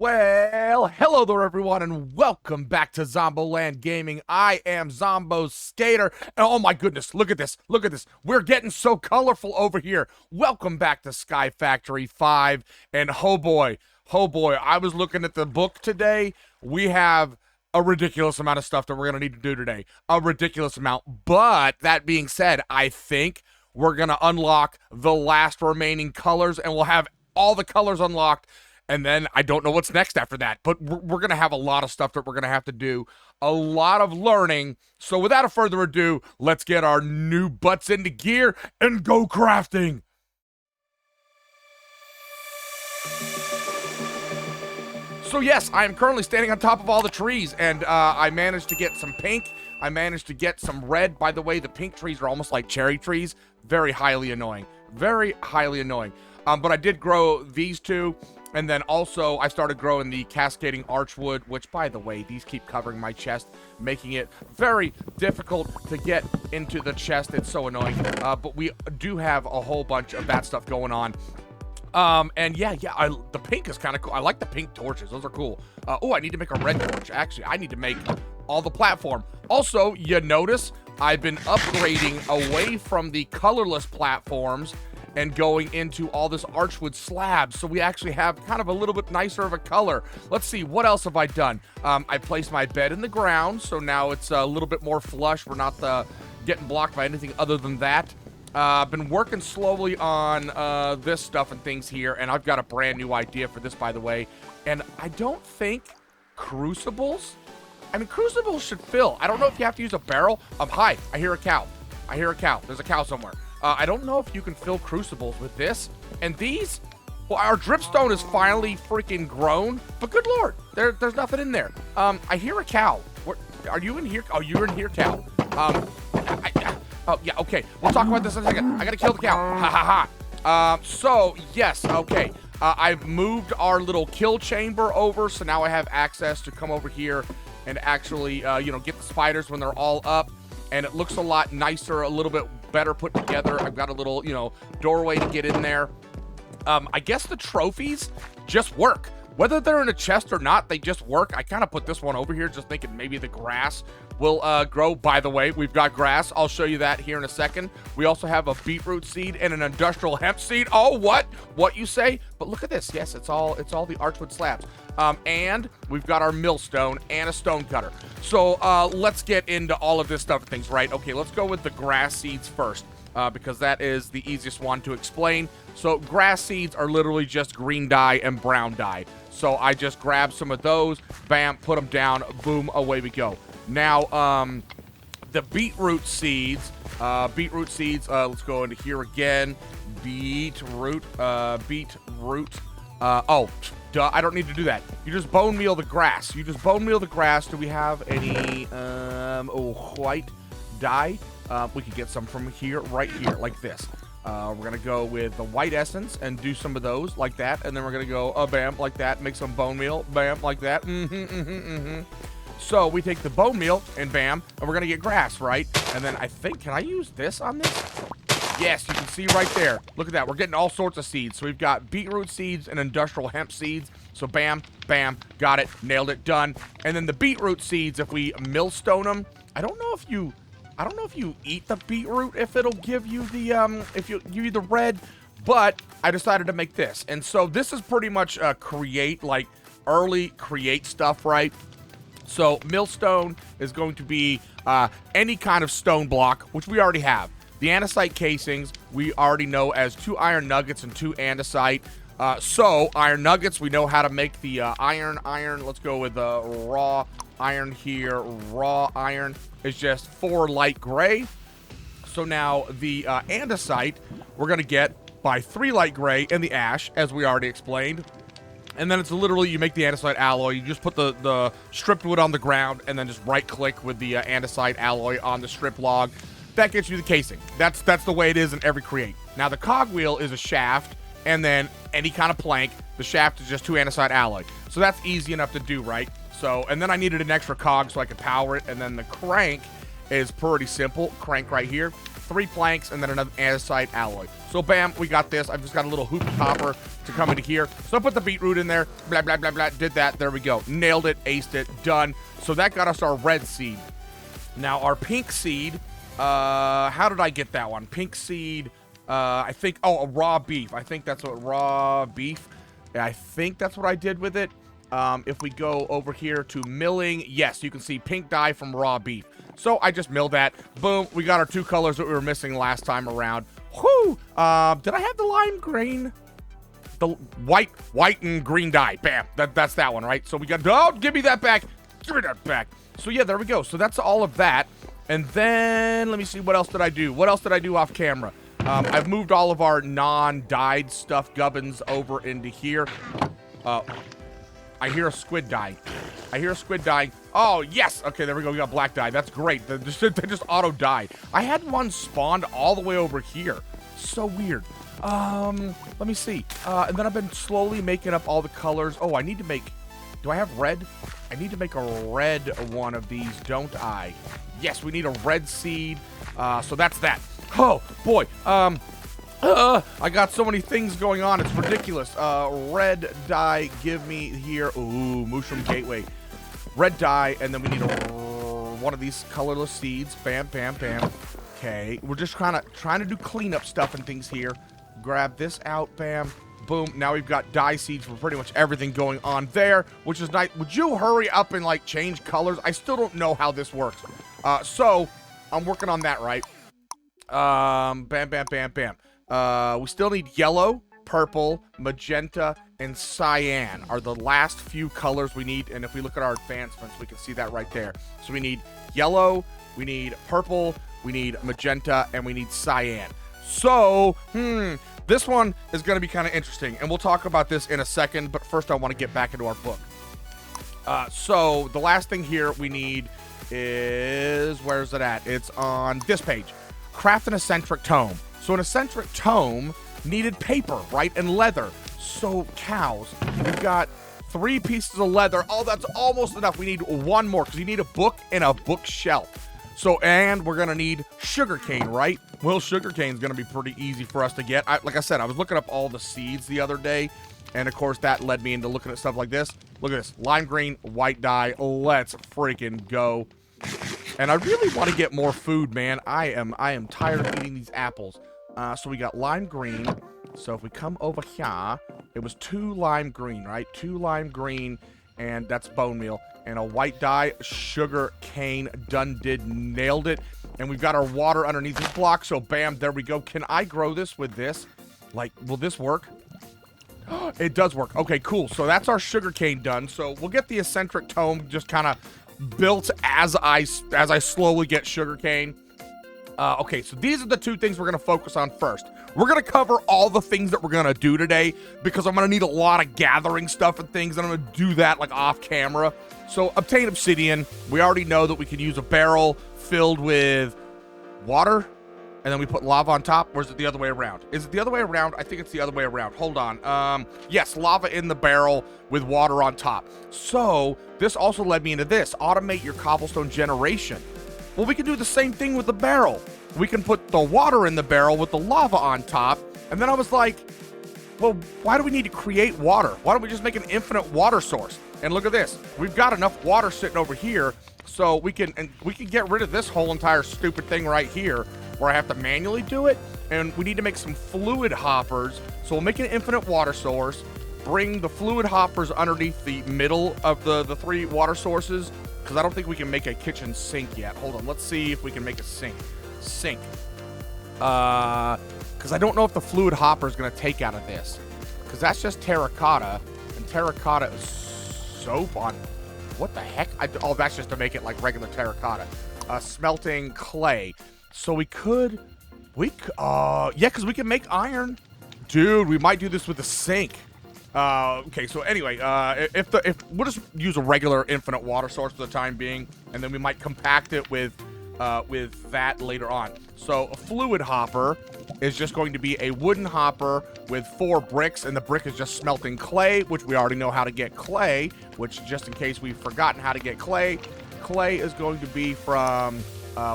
Well, hello there everyone and welcome back to ZomBo Land Gaming. I am ZomBo Skater, and oh my goodness, look at this, We're getting so colorful over here. Welcome back to SkyFactory 5, and oh boy, I was looking at the book today. We have a ridiculous amount of stuff that we're going to need to do today. A ridiculous amount, but that being said, I think we're going to unlock the last remaining colors, and we'll have all the colors unlocked. And then I don't know what's next after that, but we're going to have a lot of stuff that we're going to have to do, a lot of learning. So without a further ado, let's get our new butts into gear and go crafting. So yes, I am currently standing on top of all the trees, and I managed to get some pink. I managed to get some red. By the way, the pink trees are almost like cherry trees. Very highly annoying. Very highly annoying. But I did grow these two. And then also, I started growing the cascading archwood, which, by the way, these keep covering my chest, making it very difficult to get into the chest. It's so annoying. But we do have a whole bunch of that stuff going on. And yeah, the pink is kind of cool. I like the pink torches. Those are cool. Oh, I need to make a red torch. Actually, I need to make all the platform. Also, you notice I've been upgrading away from the colorless platforms and going into all this archwood slabs, so we actually have kind of a little bit nicer of a color. Let's see, what else have I done? I placed my bed in the ground, so now it's a little bit more flush. We're not getting blocked by anything other than that. I've been working slowly on this stuff and things here, and I've got a brand new idea for this, by the way. And I don't think crucibles should fill. I don't know if you have to use a barrel. Hi, I hear a cow. There's a cow somewhere. I don't know if you can fill crucibles with this. And these, well, our dripstone is finally freaking grown, but good lord, there's nothing in there. I hear a cow. Are you in here? Oh, you're in here, cow. Oh, yeah, okay. We'll talk about this in a second. I gotta kill the cow. Ha ha ha. So, yes, okay. I've moved our little kill chamber over, so now I have access to come over here and actually, get the spiders when they're all up. And it looks a lot nicer, a little bit better put together. I've got a little, doorway to get in there. I guess the trophies just work. Whether they're in a chest or not, they just work. I kind of put this one over here just thinking maybe the grass will grow. By the way, we've got grass. I'll show you that here in a second. We also have a beetroot seed and an industrial hemp seed. Oh, what? What you say? But look at this. Yes, it's all the archwood slabs. And we've got our millstone and a stone cutter. So let's get into all of this stuff and things, right? Okay, let's go with the grass seeds first. Because that is the easiest one to explain. So grass seeds are literally just green dye and brown dye. So I just grab some of those, bam, put them down, boom, away we go. Now, the beetroot seeds, let's go into here again. Beetroot. Oh, duh, I don't need to do that. You just bone meal the grass. Do we have any, white dye? We could get some from here, right here, like this. We're going to go with the white essence and do some of those like that. And then we're going to go, bam, like that. Make some bone meal, bam, like that. So we take the bone meal and bam, and we're going to get grass, right? And then I think, can I use this on this? Yes, you can see right there. Look at that. We're getting all sorts of seeds. So we've got beetroot seeds and industrial hemp seeds. So bam, bam, got it, nailed it, done. And then the beetroot seeds, if we millstone them, I don't know if you eat the beetroot, if it'll give you the, the red, but I decided to make this. And so this is pretty much early create stuff, right? So millstone is going to be any kind of stone block, which we already have. The andesite casings, we already know as 2 iron nuggets and 2 andesite. So iron nuggets, we know how to make the iron. Let's go with raw iron here. Raw iron is just 4 light gray. So now the andesite we're going to get by 3 light gray and the ash, as we already explained. And then it's literally, you make the andesite alloy. You just put the stripped wood on the ground and then just right click with the andesite alloy on the strip log. That gets you the casing. That's the way it is in every create. Now the cogwheel is a shaft, and then any kind of plank. The shaft is just 2 andesite alloy. So that's easy enough to do, right? So, and then I needed an extra cog so I could power it. And then the crank is pretty simple. Crank right here. 3 planks, and then another andesite alloy. So bam, we got this. I've just got a little hoop hopper to come into here. So I put the beetroot in there, blah, blah, blah, blah, did that. There we go. Nailed it, aced it, done. So that got us our red seed. Now our pink seed, how did I get that one? Pink seed, I think, a raw beef. I think that's what, raw beef. I think that's what I did with it. If we go over here to milling, yes, you can see pink dye from raw beef. So I just milled that. Boom, we got our 2 colors that we were missing last time around. Whoo! Did I have the lime green? The white and green dye. Bam, that's that one, right? So we got, oh, give me that back. Give me that back. So yeah, there we go. So that's all of that. And then, let me see, what else did I do? What else did I do off camera? I've moved all of our non-dyed stuff gubbins over into here. I hear a squid dying. I hear a squid dying. Oh, yes. Okay, there we go. We got black dye. That's great. They just auto-die. I had one spawned all the way over here. So weird. Let me see. And then I've been slowly making up all the colors. Oh, I need to make... Do I have red? I need to make a red one of these, don't I? Yes, we need a red seed. So that's that. Oh, boy. I got so many things going on. It's ridiculous. Red dye, give me here. Ooh, mushroom gateway. Red dye, and then we need one of these colorless seeds. Bam, bam, bam. Okay, we're just trying to do cleanup stuff and things here. Grab this out, bam, boom. Now we've got dye seeds for pretty much everything going on there, which is nice. Would you hurry up and like change colors? I still don't know how this works. So I'm working on that, right? Bam, bam, bam, bam. We still need yellow, purple, magenta, and cyan are the last few colors we need. And if we look at our advancements, we can see that right there. So we need yellow, we need purple, we need magenta, and we need cyan. So, this one is going to be kind of interesting. And we'll talk about this in a second. But first, I want to get back into our book. So the last thing here we need is, where's it at? It's on this page. Craft an eccentric tome. So an eccentric tome needed paper, right? And leather. So cows, we've got 3 pieces of leather. Oh, that's almost enough. We need 1 more because you need a book and a bookshelf. So, and we're going to need sugarcane, right? Well, sugarcane is going to be pretty easy for us to get. Like I said, I was looking up all the seeds the other day. And of course, that led me into looking at stuff like this. Look at this. Lime green, white dye. Let's freaking go. And I really want to get more food, man. I am tired of eating these apples. So we got lime green. So if we come over here, it was 2 lime green, right? 2 lime green, and that's bone meal. And a white dye, sugar cane, done did, nailed it. And we've got our water underneath this block, so bam, there we go. Can I grow this with this? Like, will this work? It does work. Okay, cool. So that's our sugar cane done. So we'll get the eccentric tome just kind of built as I slowly get sugar cane. Okay, so these are the 2 things we're going to focus on first. We're going to cover all the things that we're going to do today because I'm going to need a lot of gathering stuff and things, and I'm going to do that like off camera. So obtain obsidian. We already know that we can use a barrel filled with water, and then we put lava on top. Or is it the other way around? Is it the other way around? I think it's the other way around. Hold on. Yes, lava in the barrel with water on top. So this also led me into this. Automate your cobblestone generation. Well, we can do the same thing with the barrel. We can put the water in the barrel with the lava on top. And then I was like, well, why do we need to create water? Why don't we just make an infinite water source? And look at this. We've got enough water sitting over here, so we can get rid of this whole entire stupid thing right here where I have to manually do it. And we need to make some fluid hoppers. So we'll make an infinite water source, bring the fluid hoppers underneath the middle of the 3 water sources, because I don't think we can make a kitchen sink yet. Hold on, let's see if we can make a sink. Because I don't know if the fluid hopper is going to take out of this, because that's just terracotta, and terracotta is soap on, what the heck? Oh, that's just to make it like regular terracotta. Smelting clay. So yeah, because we can make iron. Dude, we might do this with a sink. Okay, so anyway, if we'll just use a regular infinite water source for the time being, and then we might compact it with that later on. So a fluid hopper is just going to be a wooden hopper with 4 bricks, and the brick is just smelting clay, which we already know how to get clay, which just in case we've forgotten how to get clay is going to be from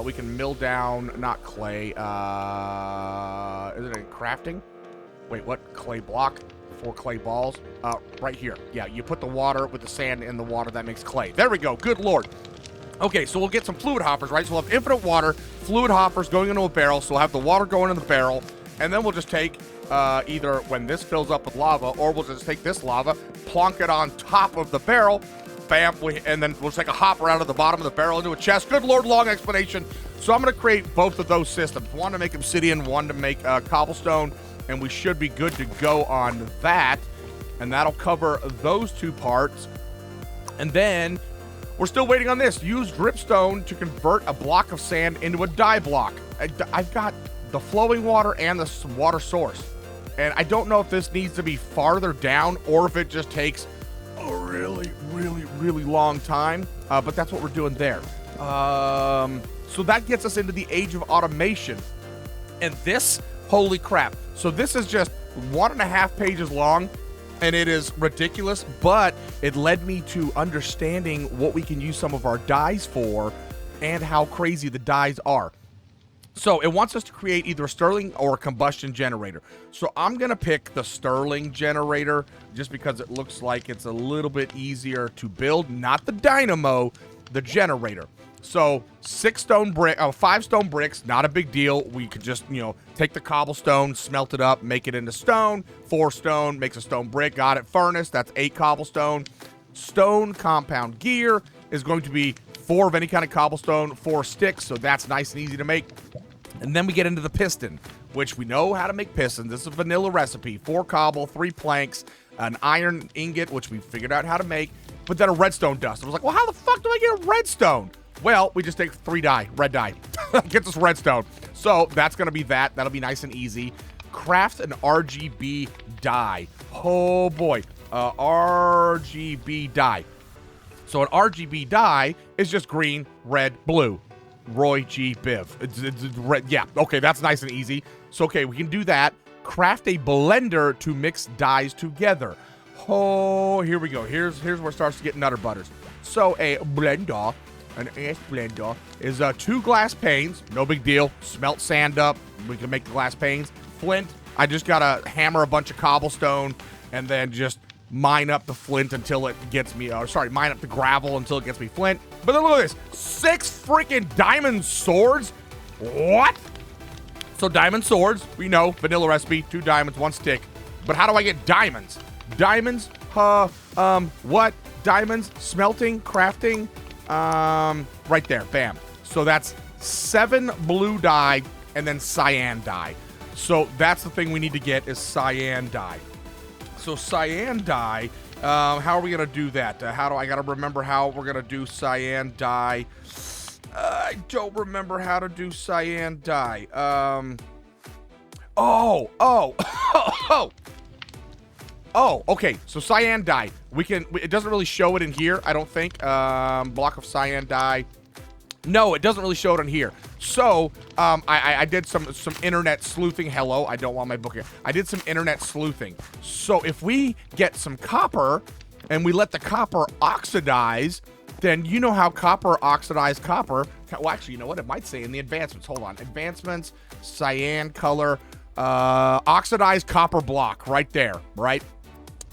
We can mill down, not clay. Is it in crafting? Wait, what? Clay block? 4 clay balls? Right here. Yeah, you put the water with the sand in the water, that makes clay. There we go. Good lord. Okay, so we'll get some fluid hoppers, right? So we'll have infinite water, fluid hoppers going into a barrel. So we'll have the water going in the barrel, and then we'll just take either when this fills up with lava, or we'll just take this lava, plonk it on top of the barrel, bam, and then we'll just take a hopper out of the bottom of the barrel into a chest. Good lord, long explanation. So I'm going to create both of those systems. One to make obsidian, one to make cobblestone, and we should be good to go on that. And that'll cover those 2 parts. And then we're still waiting on this. Use dripstone to convert a block of sand into a dye block. I've got the flowing water and the water source. And I don't know if this needs to be farther down or if it just takes a really, really, really long time. But that's what we're doing there. So that gets us into the age of automation. And this, holy crap. So this is just 1.5 pages long. And it is ridiculous, but it led me to understanding what we can use some of our dyes for and how crazy the dyes are. So it wants us to create either a Stirling or a combustion generator. So I'm going to pick the Stirling generator just because it looks like it's a little bit easier to build. Not the dynamo, the generator. So 5 stone bricks, not a big deal. We could just, take the cobblestone, smelt it up, make it into stone. 4 stone makes a stone brick. Got it. Furnace, that's 8 cobblestone. Stone compound gear is going to be 4 of any kind of cobblestone, 4 sticks. So that's nice and easy to make. And then we get into the piston, which we know how to make pistons. This is a vanilla recipe. 4 cobble, 3 planks, an iron ingot, which we figured out how to make, but then a redstone dust. I was like, well, how the fuck do I get a redstone? Well, we just take 3 dye, red dye. Gets us redstone. So that's going to be that. That'll be nice and easy. Craft an RGB dye. Oh, boy. RGB dye. So an RGB dye is just green, red, blue. Roy G. Biv. It's red. Yeah, okay, that's nice and easy. So, okay, we can do that. Craft a blender to mix dyes together. Oh, here we go. Here's where it starts to get nutter butters. So a blender... An ash blender is 2 glass panes. No big deal. Smelt sand up. We can make the glass panes. Flint. I just got to hammer a bunch of cobblestone and then just mine up the flint until it gets me, mine up the gravel until it gets me flint. But then look at this. 6 freaking diamond swords? What? So diamond swords, we know, vanilla recipe, 2 diamonds, 1 stick. But how do I get diamonds? Diamonds? What? Diamonds? Smelting? Crafting? Right there, bam. So that's 7 blue dye and then cyan dye. So that's the thing we need to get is cyan dye. So cyan dye, how are we gonna do that? I gotta remember how we're gonna do cyan dye. I don't remember how to do cyan dye. Okay. So cyan dye. It doesn't really show it in here, I don't think. Block of cyan dye. No, it doesn't really show it on here. So, I did some internet sleuthing. Hello, I don't want my book here. I did some internet sleuthing. So if we get some copper and we let the copper oxidize, then you know how copper oxidized copper. Well, actually, you know what? It might say in the advancements. Hold on. Advancements, cyan color, oxidized copper block right there, right?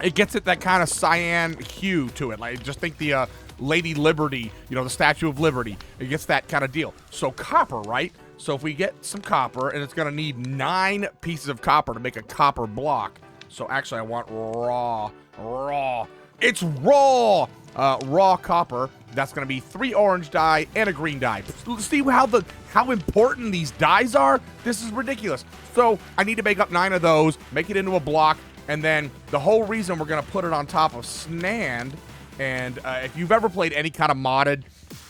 It gets it that kind of cyan hue to it. Like, just think the Lady Liberty, the Statue of Liberty. It gets that kind of deal. So copper, right? So if we get some copper, and it's going to need 9 pieces of copper to make a copper block. So actually, I want raw. It's raw! Raw copper. That's going to be 3 orange dye and a green dye. See how important these dyes are? This is ridiculous. So I need to make up 9 of those, make it into a block, and then the whole reason we're going to put it on top of sand, and if you've ever played any kind of modded,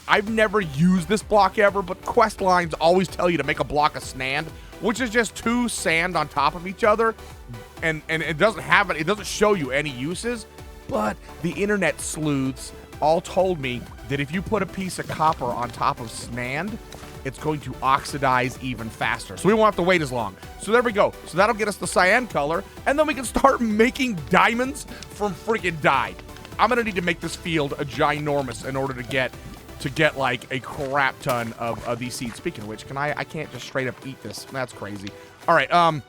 I've never used this block ever, but quest lines always tell you to make a block of sand, which is just 2 sand on top of each other, and it doesn't show you any uses, but the internet sleuths all told me that if you put a piece of copper on top of sand, it's going to oxidize even faster. So we won't have to wait as long. So there we go. So that'll get us the cyan color, and then we can start making diamonds from freaking dye. I'm going to need to make this field a ginormous in order to get to get like a crap ton of these seeds. Speaking of which, I can't just straight up eat this. That's crazy. All right,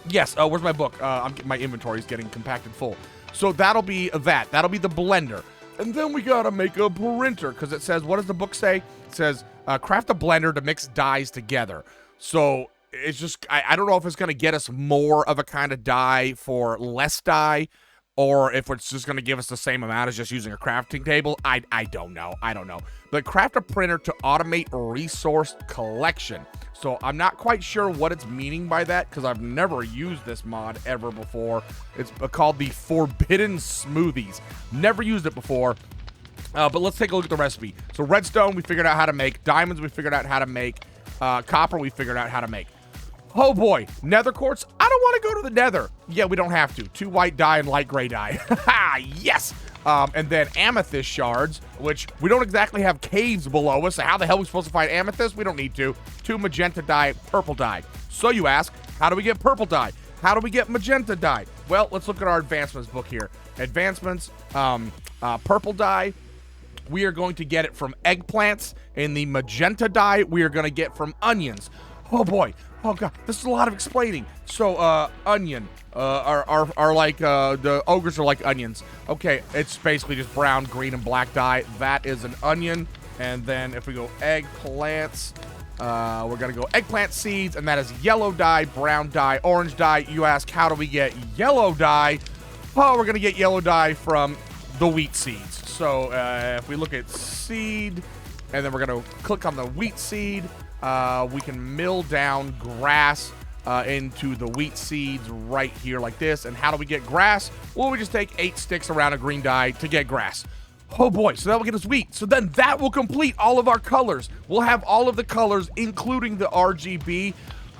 yes, where's my book? My inventory is getting compacted full. So that'll be that'll be the blender. And then we gotta make a printer, because it says, what does the book say? It says, craft a blender to mix dyes together. So it's just, I don't know if it's gonna get us more of a kind of dye for less dye, or if it's just gonna give us the same amount as just using a crafting table. I don't know. But craft a printer to automate resource collection. So I'm not quite sure what it's meaning by that, because I've never used this mod ever before. It's called the Forbidden Smoothies. Never used it before, but let's take a look at the recipe. So redstone, we figured out how to make. Diamonds, we figured out how to make. Copper, we figured out how to make. Oh boy, nether quartz. I don't want to go to the nether. Yeah, we don't have to. 2 white dye and light gray dye. Yes. And then amethyst shards, which we don't exactly have caves below us. So how the hell are we supposed to find amethyst? We don't need to. 2 magenta dye, purple dye. So you ask, how do we get purple dye? How do we get magenta dye? Well, let's look at our advancements book here. Advancements, purple dye. We are going to get it from eggplants. And the magenta dye, we are going to get from onions. Oh boy. Oh god, this is a lot of explaining. So, onion, are like, the ogres are like onions. Okay, it's basically just brown, green, and black dye. That is an onion. And then if we go eggplants, we're gonna go eggplant seeds, and that is yellow dye, brown dye, orange dye. You ask, how do we get yellow dye? Oh, we're gonna get yellow dye from the wheat seeds. So, if we look at seed, and then we're gonna click on the wheat seed, we can mill down grass into the wheat seeds right here like this. And how do we get grass? Well, we just take 8 sticks around a green dye to get grass. Oh boy, so that will get us wheat. So then that will complete all of our colors. We'll have all of the colors, including the RGB.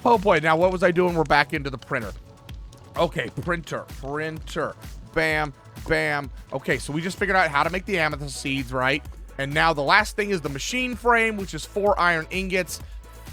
Oh boy, now what was I doing? We're back into the printer. Okay, printer, bam, bam. Okay, so we just figured out how to make the amethyst seeds, right? And now the last thing is the machine frame, which is 4 iron ingots,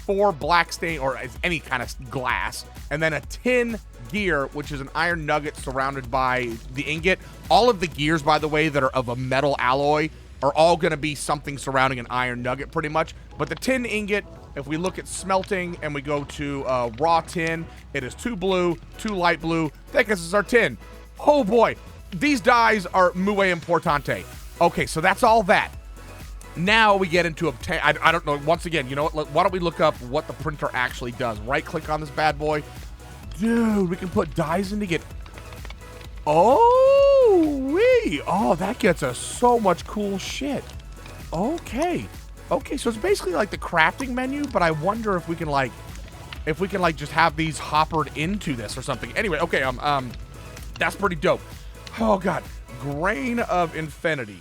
4 black stain, or any kind of glass, and then a tin gear, which is an iron nugget surrounded by the ingot. All of the gears, by the way, that are of a metal alloy are all going to be something surrounding an iron nugget pretty much. But the tin ingot, if we look at smelting and we go to raw tin, it is 2 blue, 2 light blue. That gives us our tin. Oh boy, these dyes are muy importante. Okay, so that's all that. Now we get into obtain. I don't know. Once again, you know what? Why don't we look up what the printer actually does? Right click on this bad boy. Dude, we can put dyes in to get. Oh, wee. Oh, that gets us so much cool shit. Okay. Okay, so it's basically like the crafting menu, but I wonder if we can like just have these hoppered into this or something. Anyway, okay, that's pretty dope. Oh god, Grain of Infinity.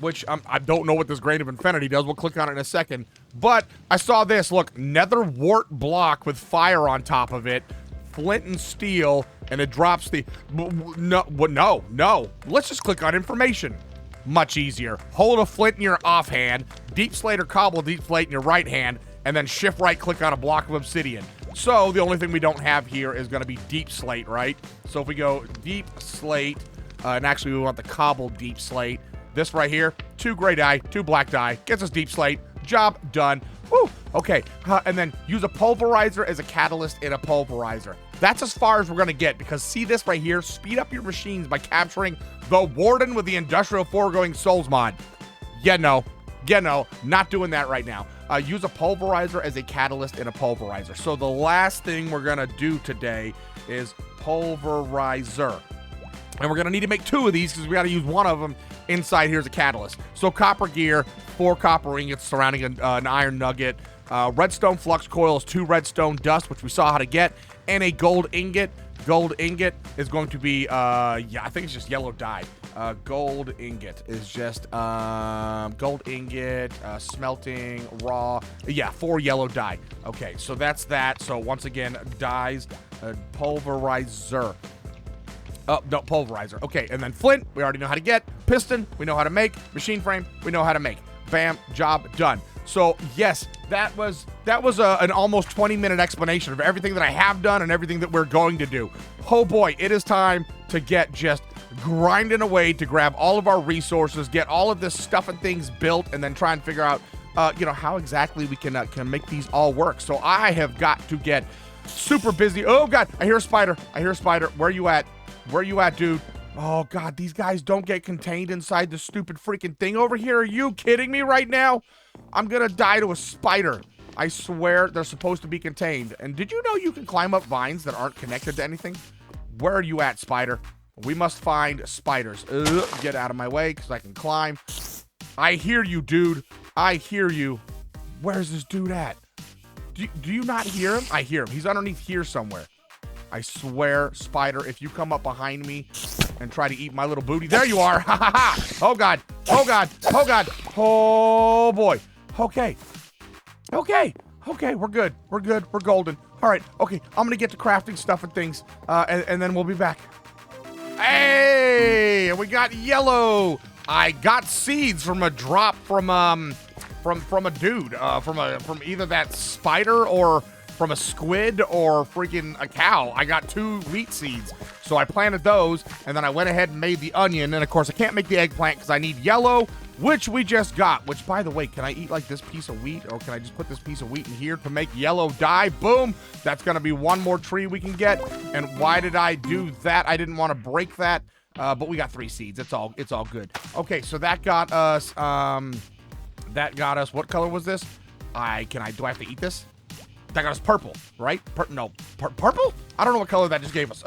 Which I don't know what this Grain of Infinity does. We'll click on it in a second. But I saw this. Look, nether wart block with fire on top of it. Flint and steel. And it drops the... No. Let's just click on information. Much easier. Hold a flint in your offhand. Deep slate or cobble deep slate in your right hand. And then shift right click on a block of obsidian. So the only thing we don't have here is going to be deep slate, right? So if we go deep slate... and actually we want the cobble deep slate. This right here, 2 gray dye, 2 black dye, gets us deep slate, job done. Woo, okay, and then use a pulverizer as a catalyst in a pulverizer. That's as far as we're gonna get, because see this right here, speed up your machines by capturing the Warden with the Industrial Foregoing Souls mod. Yeah, no, not doing that right now. Use a pulverizer as a catalyst in a pulverizer. So the last thing we're gonna do today is pulverizer. And we're gonna need to make 2 of these because we gotta use 1 of them inside here as a catalyst. So copper gear, 4 copper ingots surrounding an iron nugget. Redstone flux coil is 2 redstone dust, which we saw how to get, and a gold ingot. Gold ingot is going to be, yeah, I think it's just yellow dye. Gold ingot is just, gold ingot, smelting, raw. Yeah, 4 yellow dye. Okay, so that's that. So once again, dyes, pulverizer. Oh, no, pulverizer. Okay, and then flint, we already know how to get. Piston, we know how to make. Machine frame, we know how to make. Bam, job done. So, yes, that was an almost 20-minute explanation of everything that I have done and everything that we're going to do. Oh boy, it is time to get just grinding away to grab all of our resources, get all of this stuff and things built, and then try and figure out, how exactly we can make these all work. So I have got to get super busy. Oh, God, I hear a spider. Where you at? Where you at, dude? Oh, God, these guys don't get contained inside the stupid freaking thing over here. Are you kidding me right now? I'm gonna die to a spider. I swear they're supposed to be contained. And did you know you can climb up vines that aren't connected to anything? Where are you at, spider? We must find spiders. Get out of my way because I can climb. I hear you, dude. I hear you. Where's this dude at? Do you not hear him? I hear him. He's underneath here somewhere. I swear, spider, if you come up behind me and try to eat my little booty. There you are. Ha ha ha. Oh, God. Oh, God. Oh, God. Oh, boy. Okay. We're good. We're golden. All right. Okay. I'm going to get to crafting stuff and things, and then we'll be back. Hey, we got yellow. I got seeds from a drop from a dude, from either that spider or from a squid or freaking a cow. I got 2 wheat seeds. So I planted those, and then I went ahead and made the onion. And of course, I can't make the eggplant because I need yellow, which we just got. Which, by the way, can I eat like this piece of wheat, or can I just put this piece of wheat in here to make yellow dye? Boom. That's going to be one more tree we can get. And why did I do that? I didn't want to break that, but we got 3 seeds. It's all good. Okay, so that got us, what color was this? Do I have to eat this? That got us purple, right? Purple? I don't know what color that just gave us.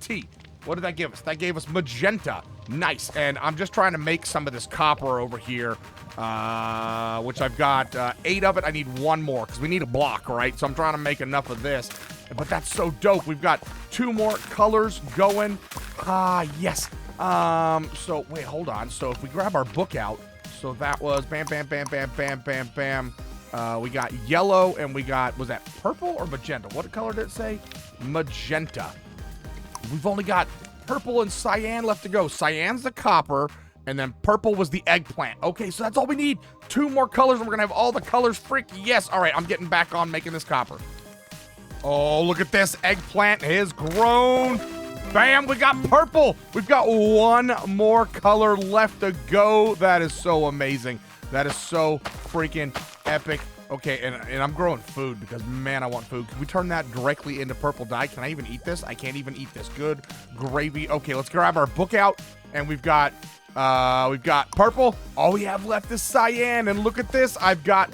T. What did that give us? That gave us magenta. Nice. And I'm just trying to make some of this copper over here, which I've got 8 of it. I need 1 more because we need a block, right? So I'm trying to make enough of this. But that's so dope. We've got 2 more colors going. Yes. So wait, hold on. So if we grab our book out, so that was bam, bam, bam, bam, bam, bam, bam. We got yellow, and we got, was that purple or magenta? What color did it say? Magenta. We've only got purple and cyan left to go. Cyan's the copper, and then purple was the eggplant. Okay, so that's all we need. 2 more colors, and we're going to have all the colors. Freak yes. All right, I'm getting back on making this copper. Oh, look at this. Eggplant has grown. Bam, we got purple. We've got 1 more color left to go. That is so amazing. That is so freaking epic. Okay, and I'm growing food because, man, I want food. Can we turn that directly into purple dye? Can I even eat this? I can't even eat this. Good gravy. Okay, let's grab our book out, and we've got purple. All we have left is cyan, and look at this. I've got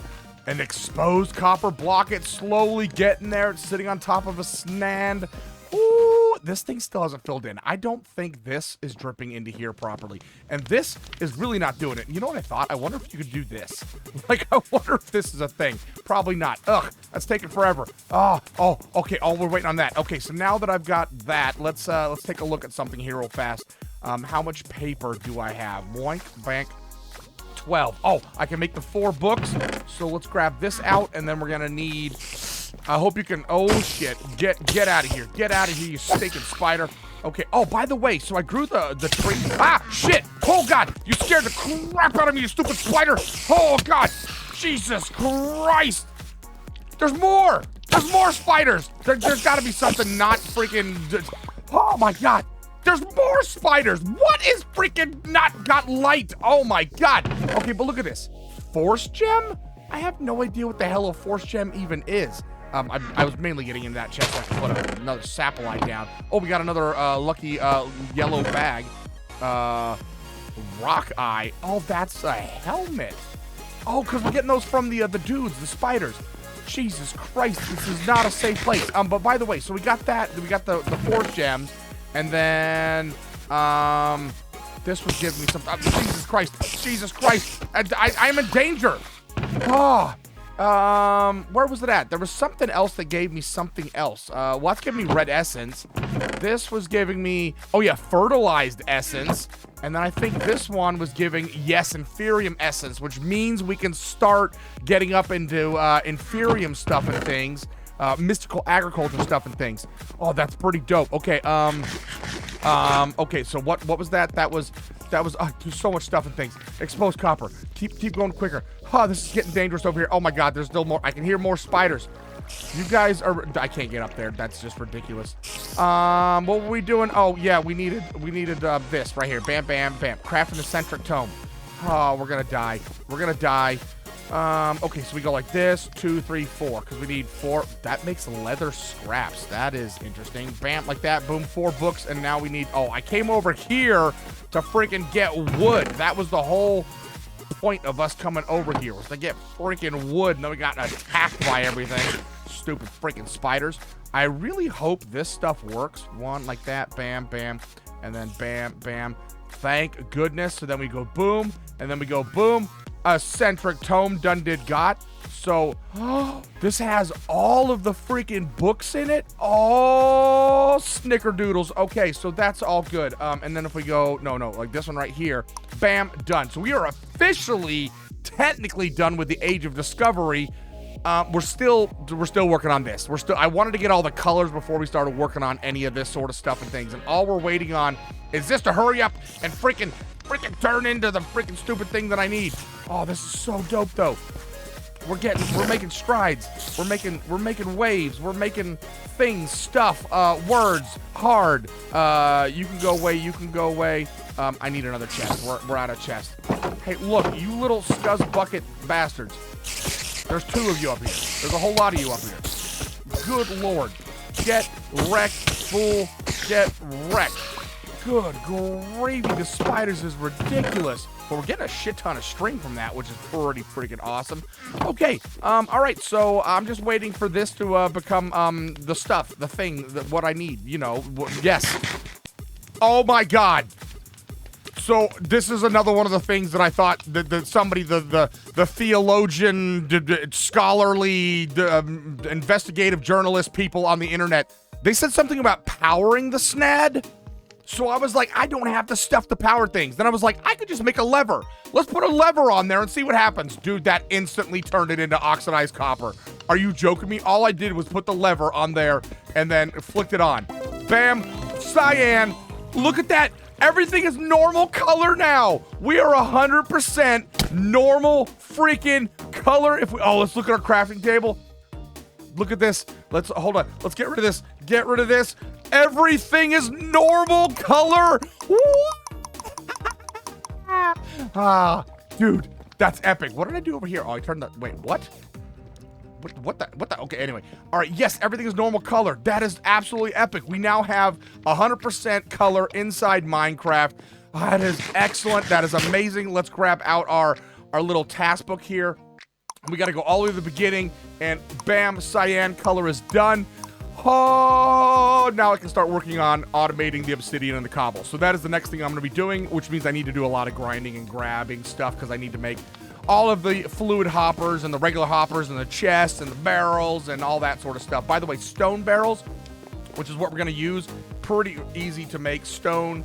an exposed copper block. It's slowly getting there. It's sitting on top of a stand. Ooh, this thing still hasn't filled in. I don't think this is dripping into here properly. And this is really not doing it. You know what I thought? I wonder if you could do this. Like, I wonder if this is a thing. Probably not. Ugh, that's taking forever. Oh, okay. Oh, we're waiting on that. Okay, so now that I've got that, let's take a look at something here real fast. How much paper do I have? Boink, bank. 12. Oh, I can make the 4 books. So let's grab this out, and then we're gonna need. I hope you can. Oh shit! Get out of here! Get out of here, you stinking spider! Okay. Oh, by the way, so I grew the tree. Ah, shit! Oh God! You scared the crap out of me, you stupid spider! Oh God! Jesus Christ! There's more! There's more spiders! There's got to be something not freaking. Oh my God! There's more spiders! What is freaking not got light? Oh my God! Okay, but look at this. Force gem? I have no idea what the hell a force gem even is. I was mainly getting in that chest so I can put another sapellite down. Oh, we got another lucky yellow bag. Rock eye. Oh, that's a helmet. Oh, because we're getting those from the dudes, the spiders. Jesus Christ, this is not a safe place. But by the way, so we got that. We got the force gems. And then, this was giving me some, Jesus Christ, I'm in danger. Oh, where was it at? There was something else that gave me something else. Well, that's giving me red essence. This was giving me, oh yeah, fertilized essence. And then I think this one was giving, yes, inferium essence, which means we can start getting up into, inferium stuff and things. Mystical agriculture stuff and things. Oh, that's pretty dope. Okay, okay, so what was that? That was there's so much stuff and things. Exposed copper. Keep going quicker. Oh, this is getting dangerous over here. Oh my God, there's still more. I can hear more spiders. You guys are, I can't get up there. That's just ridiculous. What were we doing? Oh, yeah, we needed this right here. Bam, bam, bam. Crafting the centric tome. Oh, we're gonna die. We're gonna die. Okay, so we go like this, 2, 3, 4, because we need 4. That makes leather scraps. That is interesting. Bam, like that. Boom, 4 books, and now we need, oh, I came over here to freaking get wood. That was the whole point of us coming over here, was to get freaking wood, and then we got attacked by everything. Stupid freaking spiders. I really hope this stuff works. One like that, bam, bam, and then bam, bam. Thank goodness. So then we go boom, and then we go boom. A centric tome done did got. So this has all of the freaking books in it. Oh, snickerdoodles. Okay, so that's all good. And then if we go, no, like this one right here, bam, done. So we are officially, technically done with the Age of Discovery. We're still working on this. I wanted to get all the colors before we started working on any of this sort of stuff and things. And all we're waiting on is this to hurry up and freaking turn into the freaking stupid thing that I need. Oh, this is so dope though. We're making strides. We're making waves. We're making things, stuff, words, hard. You can go away. You can go away. I need another chest. We're out of chest. Hey, look, you little scuzz bucket bastards. There's 2 of you up here. There's a whole lot of you up here. Good Lord. Get wrecked, fool. Get wrecked. Good gravy. The spiders is ridiculous. But we're getting a shit ton of string from that, which is pretty freaking awesome. Okay. All right. So I'm just waiting for this to become the stuff, the thing, what I need. You know. Yes. Oh my God. So this is another one of the things that I thought that somebody, the theologian, scholarly, investigative journalist people on the internet, they said something about powering the snad. So I was like, I don't have the stuff to power things. Then I was like, I could just make a lever. Let's put a lever on there and see what happens. Dude, that instantly turned it into oxidized copper. Are you joking me? All I did was put the lever on there and then flicked it on. Bam, cyan. Look at that. Everything is normal color now. We are 100% normal freaking color. Let's look at our crafting table. Look at this. Hold on. Let's get rid of this. Get rid of this. Everything is normal color. Dude, that's epic. What did I do over here? Oh, I turned the, wait, what? What the? Okay, anyway. All right, yes, everything is normal color. That is absolutely epic. We now have 100% color inside Minecraft. That is excellent. That is amazing. Let's grab out our little task book here. We got to go all the way to the beginning, and bam, cyan color is done. Oh, now I can start working on automating the obsidian and the cobble. So that is the next thing I'm going to be doing, which means I need to do a lot of grinding and grabbing stuff because I need to make all of the fluid hoppers and the regular hoppers and the chests and the barrels and all that sort of stuff. By the way, stone barrels, which is what we're going to use, pretty easy to make. Stone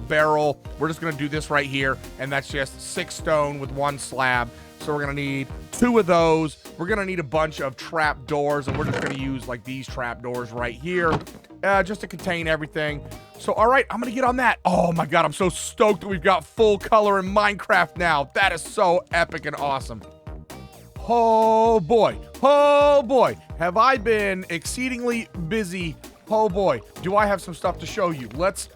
barrel. We're just going to do this right here, and that's just 6 stone with 1 slab. So we're going to need 2 of those. We're going to need a bunch of trap doors, and we're just going to use like these trap doors right here just to contain everything. So, all right, I'm going to get on that. Oh my God, I'm so stoked that we've got full color in Minecraft now. That is so epic and awesome. Oh boy, have I been exceedingly busy. Oh boy, do I have some stuff to show you. Let's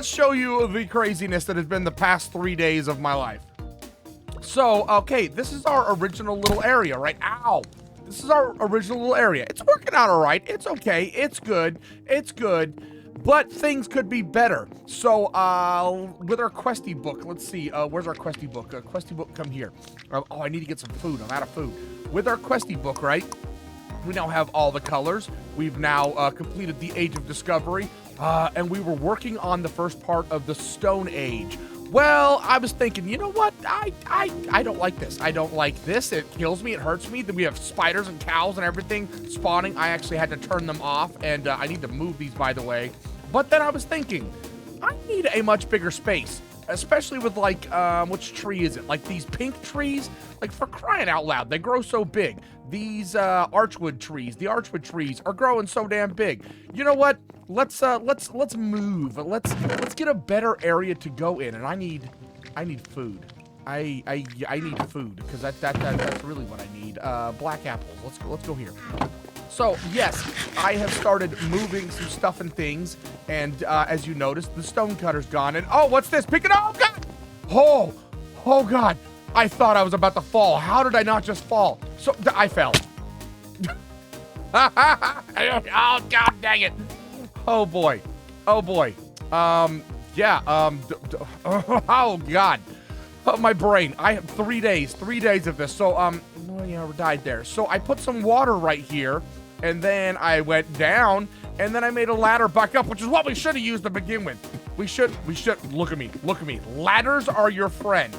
show you the craziness that has been the past 3 days of my life. So, okay, this is our original little area, right? Ow. This is our original little area. It's working out all right. It's okay. It's good. It's good. But things could be better. So, with our questy book, let's see. Where's our questy book? Questy book, come here. Oh, I need to get some food. I'm out of food. With our questy book, right? We now have all the colors. We've now completed the Age of Discovery. And we were working on the first part of the Stone Age. Well, I was thinking, you know what? I don't like this. I don't like this. It kills me. It hurts me. Then we have spiders and cows and everything spawning. I actually had to turn them off, and I need to move these, by the way. But then I was thinking, I need a much bigger space, especially with, like, which tree is it? Like these pink trees? Like, for crying out loud, they grow so big. These archwood trees, the archwood trees are growing so damn big. You know what? Let's move. Let's get a better area to go in, and I need food. I need food because that's really what I need. Black apples. Let's go here. So, yes, I have started moving some stuff and things, and as you noticed, the stone cutter's gone, and oh, what's this? Pick it up! Oh, God! Oh, God. I thought I was about to fall. How did I not just fall? So, I fell. Oh, God dang it. Oh, boy. Oh, boy. Yeah, oh, God. Oh, my brain. I have 3 days of this. So, oh, yeah, we died there. So I put some water right here, and then I went down, and then I made a ladder back up, which is what we should have used to begin with. We should, look at me. Ladders are your friend.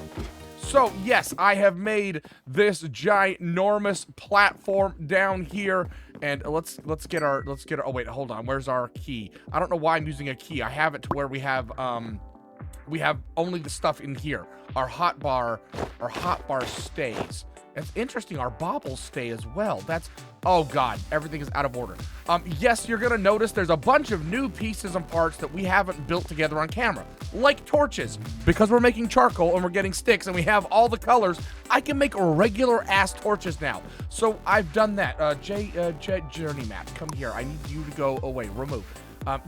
So, yes, I have made this ginormous platform down here, and let's get our, oh, wait, hold on, where's our key? I don't know why I'm using a key. I have it to where we have only the stuff in here. Our hotbar stays. It's interesting, our baubles stay as well. That's, oh God, everything is out of order. Yes, you're gonna notice there's a bunch of new pieces and parts that we haven't built together on camera, like torches. Because we're making charcoal and we're getting sticks and we have all the colors, I can make regular ass torches now. So I've done that. Journey map, come here. I need you to go away, remove.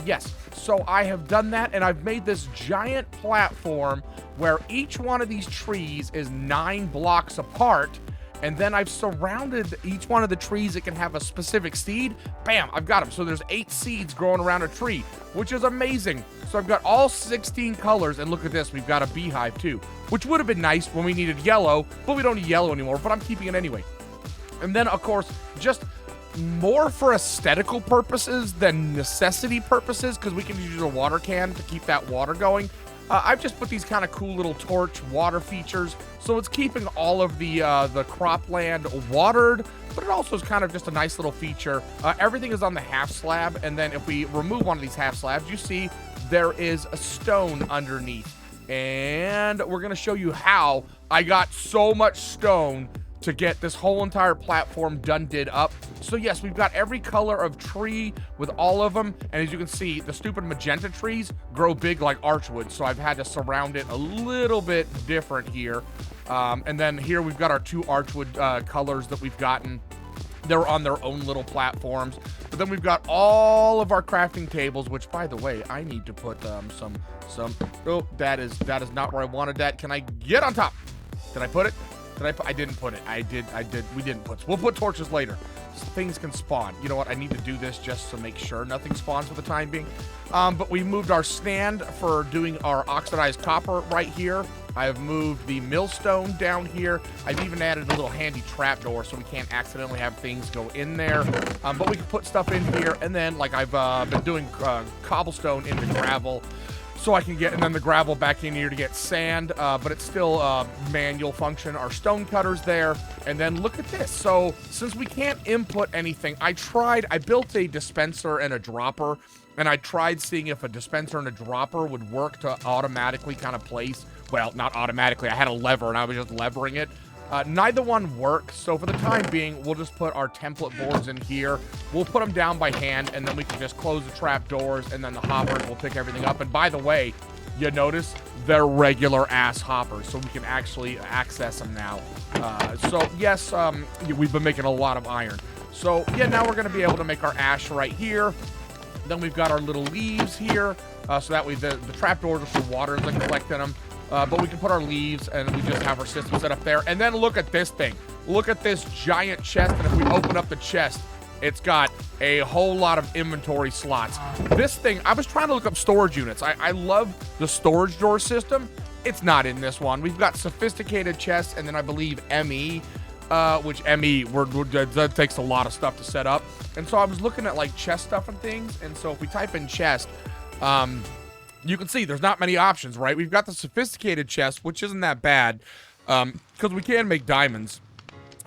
Yes, so I have done that, and I've made this giant platform where each one of these trees is 9 blocks apart, and then I've surrounded each one of the trees that can have a specific seed. Bam, I've got them. So there's 8 seeds growing around a tree, which is amazing. So I've got all 16 colors, and look at this, we've got a beehive too, which would have been nice when we needed yellow, but we don't need yellow anymore, but I'm keeping it anyway. And then, of course, just more for aesthetical purposes than necessity purposes, because we can use a water can to keep that water going. I've just put these kind of cool little torch water features, so it's keeping all of the cropland watered, but it also is kind of just a nice little feature. Everything is on the half slab, and then if we remove one of these half slabs, you see there is a stone underneath. And we're going to show you how I got so much stone to get this whole entire platform did up. So yes, we've got every color of tree with all of them, and as you can see, the stupid magenta trees grow big like archwood, so I've had to surround it a little bit different here. And then here we've got our 2 archwood colors that we've gotten. They're on their own little platforms. But then we've got all of our crafting tables, which, by the way, I need to put some. Oh, that is not where I wanted that. Can I get on top? Did I put it? I didn't put it. We didn't put. We'll put torches later. Things can spawn. You know what? I need to do this just to make sure nothing spawns for the time being. But we moved our stand for doing our oxidized copper right here. I have moved the millstone down here. I've even added a little handy trapdoor so we can't accidentally have things go in there. But we can put stuff in here, and then like I've been doing cobblestone into gravel, so I can get, and then the gravel back in here to get sand, but it's still manual function. Our stone cutter's there, and then look at this. So since we can't input anything, I built a dispenser and a dropper, and I tried seeing if a dispenser and a dropper would work to automatically kind of place, well, not automatically, I had a lever and I was just levering it. Neither one works, so for the time being, we'll just put our template boards in here. We'll put them down by hand, and then we can just close the trap doors, and then the hoppers will pick everything up. And by the way, you notice they're regular ass hoppers, so we can actually access them now. So yes, we've been making a lot of iron. So yeah, now we're gonna be able to make our ash right here. Then we've got our little leaves here, so that way the trap doors are for water that collect in them. But we can put our leaves, and we just have our system set up there. And then look at this thing. Look at this giant chest, and if we open up the chest, it's got a whole lot of inventory slots. This thing, I was trying to look up storage units. I love the storage door system. It's not in this one. We've got sophisticated chests, and then I believe ME, which ME, that takes a lot of stuff to set up. And so I was looking at like chest stuff and things, and so if we type in chest, you can see there's not many options, right? We've got the sophisticated chest, which isn't that bad, because we can make diamonds.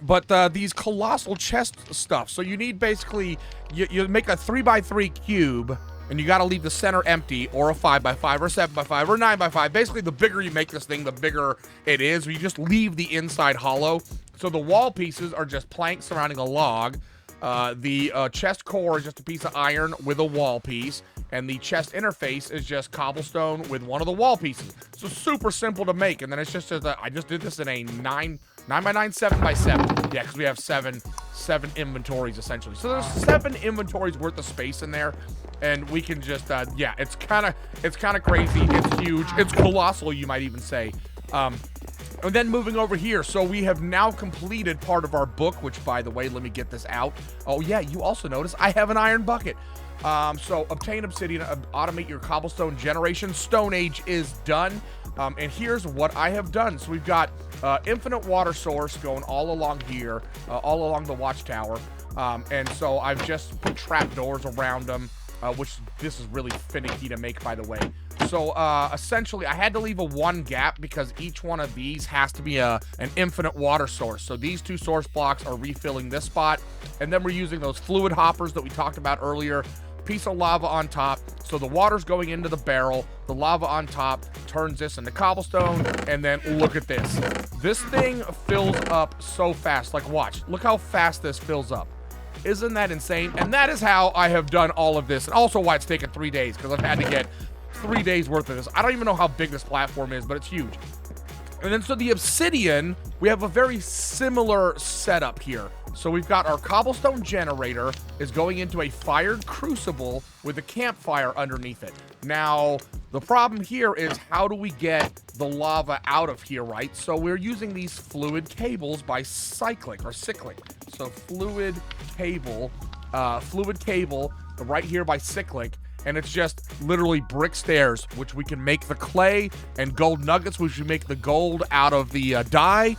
But these colossal chest stuff, so you need basically, you make a 3x3 cube, and you got to leave the center empty, or a 5x5, or 7x5, or 9x5. Basically, the bigger you make this thing, the bigger it is. You just leave the inside hollow. So the wall pieces are just planks surrounding a log. The chest core is just a piece of iron with a wall piece, and the chest interface is just cobblestone with one of the wall pieces. So super simple to make, and then it's just I just did this in a 9x9, 7x7. Yeah, because we have seven 7 inventories essentially. So there's 7 inventories worth of space in there, and we can just yeah, it's kind of crazy. It's huge. It's colossal, you might even say. And then moving over here, so we have now completed part of our book, which, by the way, let me get this out. Oh yeah, you also notice I have an iron bucket. So obtain obsidian, automate your cobblestone generation. Stone Age is done. And here's what I have done. So we've got infinite water source going all along here, all along the watchtower. And so I've just put trapdoors around them, which this is really finicky to make, by the way. So essentially, I had to leave a 1 gap because each one of these has to be an infinite water source. So these 2 source blocks are refilling this spot. And then we're using those fluid hoppers that we talked about earlier. Piece of lava on top, so the water's going into the barrel, the lava on top turns this into cobblestone, and then look at this. This thing fills up so fast. Like, watch, look how fast this fills up. Isn't that insane? And that is how I have done all of this, and also why it's taken 3 days, because I've had to get 3 days worth of this. I don't even know how big this platform is, but it's huge. And then so the obsidian, we have a very similar setup here. So we've got our cobblestone generator is going into a fired crucible with a campfire underneath it. Now, the problem here is how do we get the lava out of here, right? So we're using these fluid cables by cyclic. So fluid cable right here by cyclic. And it's just literally brick stairs, which we can make the clay, and gold nuggets, which we make the gold out of the dye.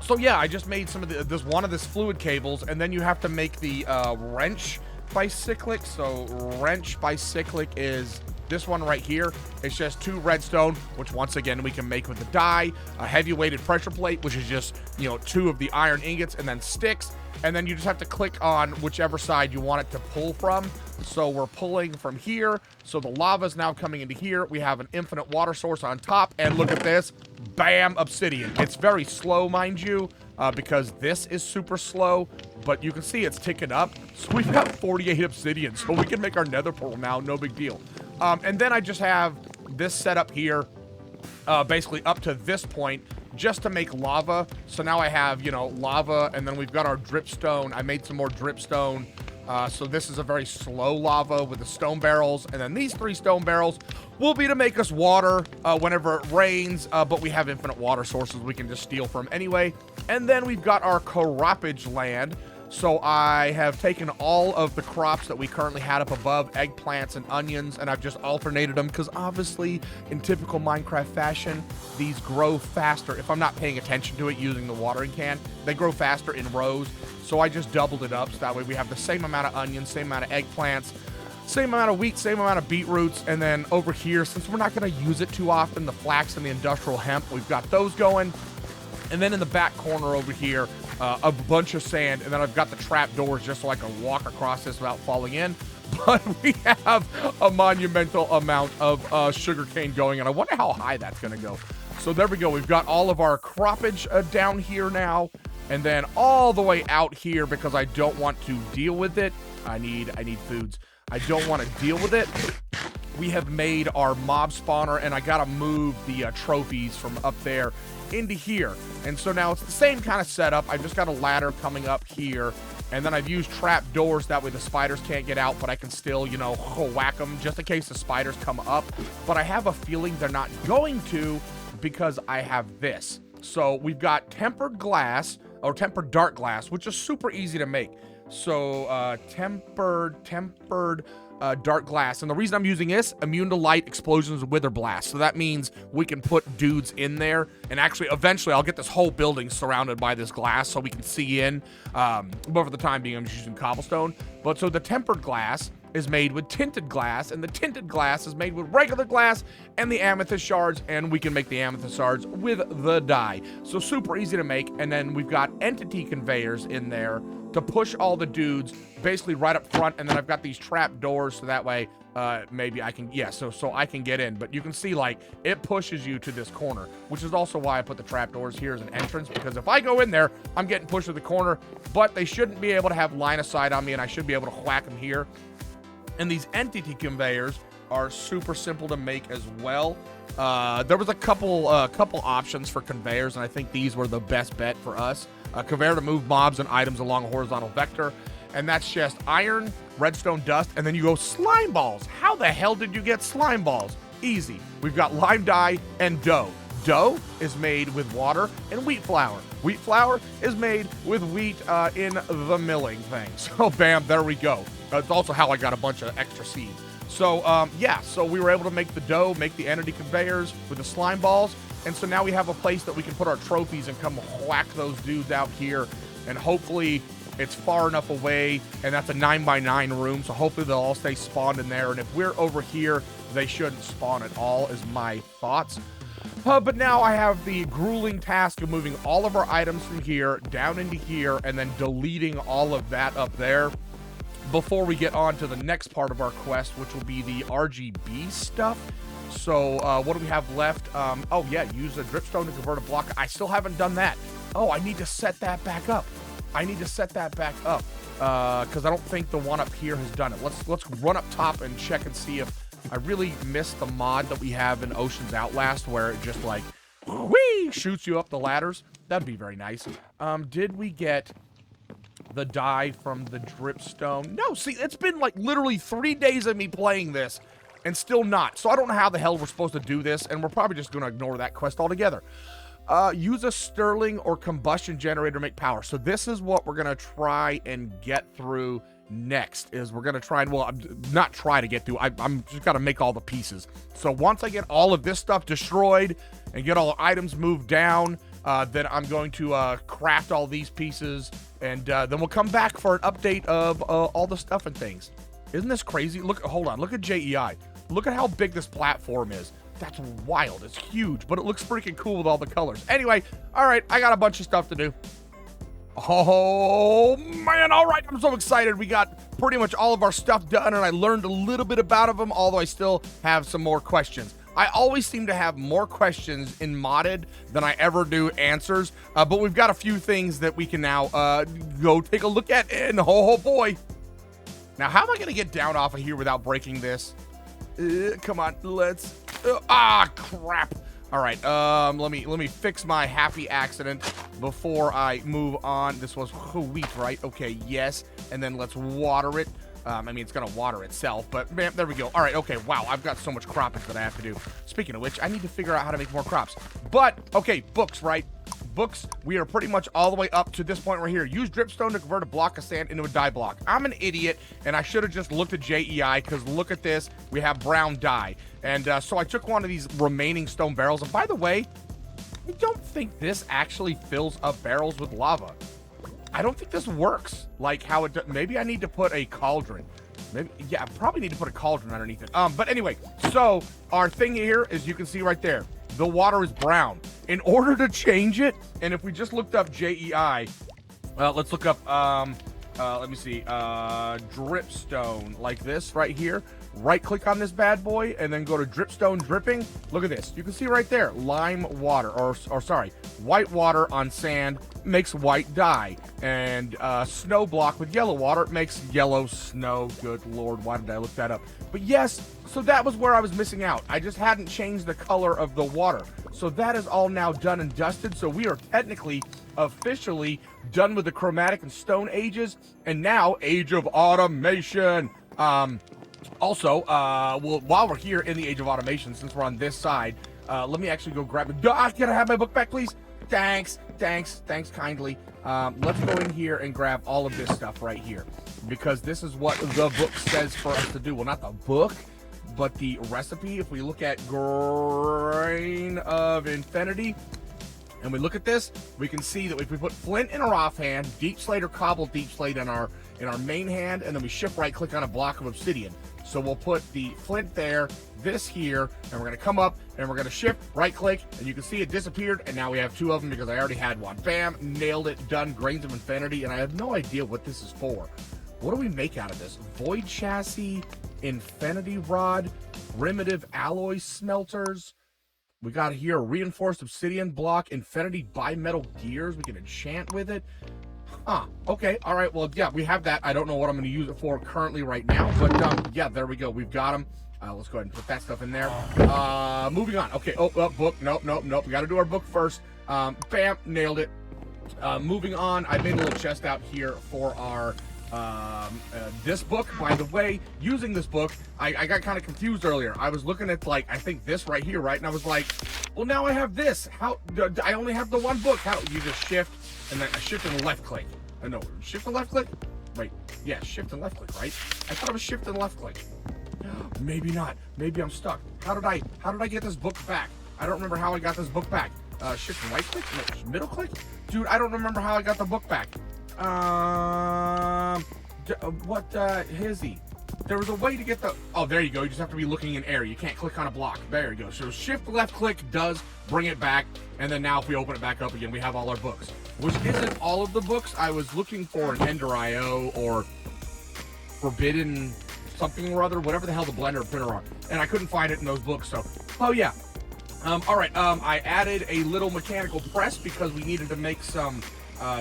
So yeah, I just made some of one of this fluid cables, and then you have to make the wrench by cyclic. So wrench by cyclic is this one right here. It's just 2 redstone, which once again we can make with the dye, a heavy weighted pressure plate, which is just, you know, 2 of the iron ingots, and then sticks. And then you just have to click on whichever side you want it to pull from. So we're pulling from here. So the lava is now coming into here. We have an infinite water source on top. And look at this. Bam, obsidian. It's very slow, mind you, because this is super slow. But you can see it's ticking up. So we've got 48 obsidian. So we can make our nether portal now. No big deal. And then I just have this set up here, basically up to this point, just to make lava. So now I have, you know, lava, and then we've got our dripstone. I made some more dripstone. So this is a very slow lava with the stone barrels, and then these 3 stone barrels will be to make us water whenever it rains, but we have infinite water sources we can just steal from anyway. And then we've got our croppage land. So I have taken all of the crops that we currently had up above, eggplants and onions, and I've just alternated them because obviously in typical Minecraft fashion, these grow faster. If I'm not paying attention to it using the watering can, they grow faster in rows. So I just doubled it up so that way we have the same amount of onions, same amount of eggplants, same amount of wheat, same amount of beetroots. And then over here, since we're not going to use it too often, the flax and the industrial hemp, we've got those going. And then in the back corner over here, a bunch of sand, and then I've got the trap doors just so I can walk across this without falling in. But we have a monumental amount of sugarcane going, and I wonder how high that's going to go. So there we go. We've got all of our croppage down here now, and then all the way out here because I don't want to deal with it. I need foods. I don't want to deal with it. We have made our mob spawner, and I gotta move the trophies from up there into here. And so now it's the same kind of setup. I've just got a ladder coming up here, and then I've used trap doors. That way the spiders can't get out, but I can still, you know, whack them just in case the spiders come up. But I have a feeling they're not going to because I have this. So we've got tempered glass, or tempered dark glass, which is super easy to make. So tempered dark glass, and the reason I'm using this, immune to light, explosions, wither blast. So that means we can put dudes in there, and actually eventually I'll get this whole building surrounded by this glass so we can see in, but for the time being I'm just using cobblestone. But so the tempered glass is made with tinted glass, and the tinted glass is made with regular glass and the amethyst shards, and we can make the amethyst shards with the dye. So super easy to make. And then we've got entity conveyors in there to push all the dudes basically right up front, and then I've got these trap doors so that way maybe I can, yeah, so I can get in. But you can see, like, it pushes you to this corner, which is also why I put the trap doors here as an entrance, because if I go in there, I'm getting pushed to the corner, but they shouldn't be able to have line of sight on me, and I should be able to whack them here. And these entity conveyors are super simple to make as well. There was a couple options for conveyors, and I think these were the best bet for us. A conveyor to move mobs and items along a horizontal vector, and that's just iron, redstone dust, and then you go slime balls. How the hell did you get slime balls? Easy. We've got lime dye and dough. Dough is made with water and wheat flour. Wheat flour is made with wheat in the milling thing. So bam, there we go. That's also how I got a bunch of extra seeds. So yeah, so we were able to make the dough, make the entity conveyors with the slime balls, and so now we have a place that we can put our trophies and come whack those dudes out here, and hopefully it's far enough away, and that's a 9x9 room, so hopefully they'll all stay spawned in there, and if we're over here, they shouldn't spawn at all, is my thoughts. But now I have the grueling task of moving all of our items from here down into here, and then deleting all of that up there before we get on to the next part of our quest, which will be the RGB stuff. So what do we have left? Oh yeah, use a dripstone to convert a block. I still haven't done that. Oh, I need to set that back up. Because I don't think the one up here has done it. Let's run up top and check and see if I really missed the mod that we have in Ocean's Outlast, where it just like whee shoots you up the ladders. That'd be very nice. Did we get the dye from the dripstone? No, see, it's been like literally 3 days of me playing this and still not. So I don't know how the hell we're supposed to do this, and we're probably just going to ignore that quest altogether. Use a Stirling or combustion generator to make power. So this is what we're going to try and get through next, is we're going to try and, well, not try to get through. I'm just got to make all the pieces. So once I get all of this stuff destroyed and get all the items moved down, then I'm going to craft all these pieces, and then we'll come back for an update of all the stuff and things. Isn't this crazy? Look, hold on. Look at JEI. Look at how big this platform is. That's wild. It's huge, but it looks freaking cool with all the colors. Anyway, all right, I got a bunch of stuff to do. Oh, man, all right, I'm so excited. We got pretty much all of our stuff done, and I learned a little bit about them, although I still have some more questions. I always seem to have more questions in modded than I ever do answers, but we've got a few things that we can now go take a look at, and oh boy. Now, how am I going to get down off of here without breaking this? Come on, let's... crap. All right, let me fix my happy accident before I move on. This was wheat, right? Okay, yes. And then let's water it. I mean, it's going to water itself, but man, there we go. All right, okay, wow, I've got so much croppage that I have to do. Speaking of which, I need to figure out how to make more crops. But, okay, books, right? Books, we are pretty much all the way up to this point right here. Use dripstone to convert a block of sand into a dye block. I'm an idiot, and I should have just looked at JEI, because look at this. We have brown dye. And so I took one of these remaining stone barrels. And by the way, I don't think this actually fills up barrels with lava. I don't think this works like how it does. Maybe I need to put a cauldron. Maybe, yeah, I probably need to put a cauldron underneath it. But anyway, so our thing here is, you can see right there, the water is brown. In order to change it, and if we just looked up JEI, let's look up, let me see, dripstone, like this right here. Right click on this bad boy and then go to dripstone dripping. Look at this. You can see right there, lime water, or sorry, white water on sand makes white dye, and snow block with yellow water makes yellow snow. Good Lord, why did I look that up? But yes, so that was where I was missing out. I just hadn't changed the color of the water. So that is all now done and dusted. So we are technically, officially done with the chromatic and stone ages, and now Age of Automation. Also, while we're here in the Age of Automation, since we're on this side, let me actually go grab it. Can I have my book back, please? Thanks kindly. Let's go in here and grab all of this stuff right here, because this is what the book says for us to do. Well, not the book, but the recipe. If we look at Grain of Infinity, and we look at this, we can see that if we put flint in our offhand, deep slate or cobbled deep slate in our main hand, and then we shift right click on a block of obsidian. So we'll put the flint there, this here, and we're going to come up and we're going to shift right click, and you can see it disappeared, and now we have two of them because I already had one. Bam, nailed it, done. Grains of Infinity, and I have no idea what this is for. What do we make out of this? Void chassis, infinity rod, primitive alloy smelters. We got here a reinforced obsidian block, infinity bimetal gears. We can enchant with it. Okay, all right, well, yeah, we have that. I don't know what I'm going to use it for currently right now, but yeah, there we go. We've got them. Let's go ahead and put that stuff in there. Moving on. Okay. Oh, book. Nope. We got to do our book first. Bam, nailed it. Moving on. I made a little chest out here for our this book. By the way, using this book, I got kind of confused earlier. I was looking at, like, I think this right here, right? And I was like, well, now I have this. How? I only have the one book. How? You just shift and then shift and left click. No, shift and left click. Wait, yeah, shift and left click, right? I thought it was shift and left click. Maybe not. Maybe I'm stuck. How did I get this book back? I don't remember how I got this book back. Shift and right click? No, middle click? Dude, I don't remember how I got the book back. Hizzy? There was a way to get the... Oh, there you go. You just have to be looking in air. You can't click on a block. There you go. So shift left click does bring it back. And then now if we open it back up again, we have all our books. Which isn't all of the books. I was looking for an Ender IO or Forbidden something or other, whatever the hell the blender printer are. And I couldn't find it in those books. So, oh yeah. All right. I added a little mechanical press because we needed to make some